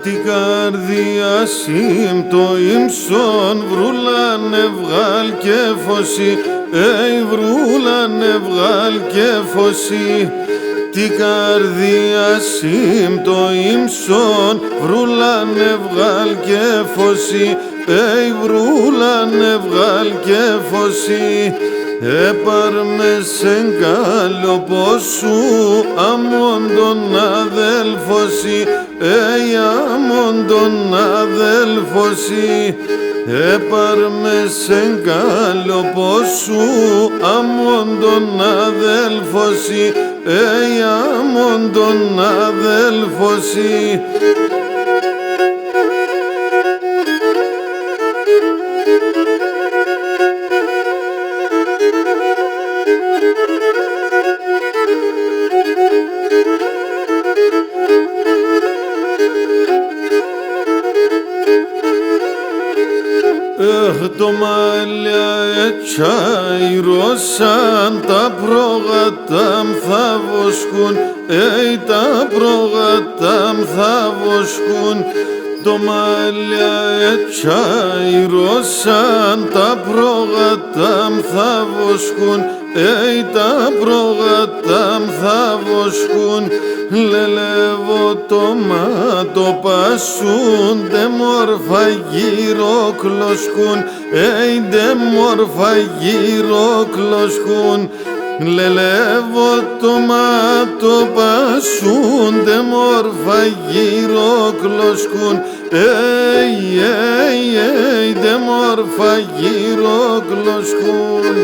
Την καρδία σύμπτω ύμσον βρούλανε βγάλ και φωσί, βρούλανε βγάλ και φωσί. Την καρδία σύμπτω ύμσον βρούλανε βγάλ και φωσί, βρούλανε βγάλ και φωσί. Έπαρμε σεν καλό πόσου αμόν τον αδέλφωσι, αμόν τον αδέλφωσι. Έπαρμε σεν καλό πόσου αμόν τον αδέλφωσι, αμόν τον αδέλφωσι. Το μαλλιά ετσάιρωσαν, τα πρόγατα θα βοσκούν, τα πρόγατα θα βοσκούν. Το μαλλιά ετσάιρωσαν, τα πρόγατα θα βοσκούν, τα πρόγατα θα βοσκούν. Λελεύω το μάτο πασούν, δε μόρφα γύρω κλωσκούν, δε μόρφα γύρω κλωσκούν. Λελεύω το μάτο πασούν, δε μόρφα γύρω κλωσκούν, δε μόρφα γύρω κλωσκούν.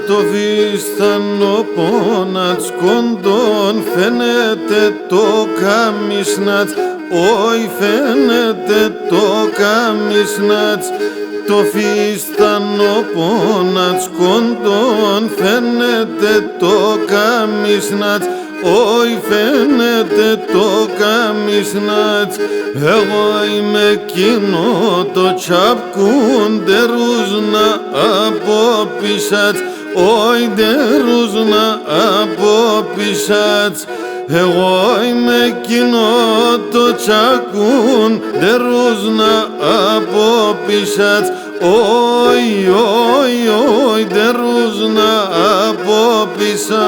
Το βίστανο πόνατς κοντών φαίνεται το καμισνάτς, όι φαίνεται το καμισνάτς. Το βίστανο πόνατς κοντών φαίνεται το καμισνάτς, όι φαίνεται το καμισνάτς. Εγώ είμαι εκείνο το τσαπκούν, δε ρούσνα από πισάτς, όι δε ρούσνα από πισάτς. Εγώ είμαι εκείνο το τσακούν, δε ρούσνα από πισάτς, όι, όι, όι, δε ρούσνα από πισάτς.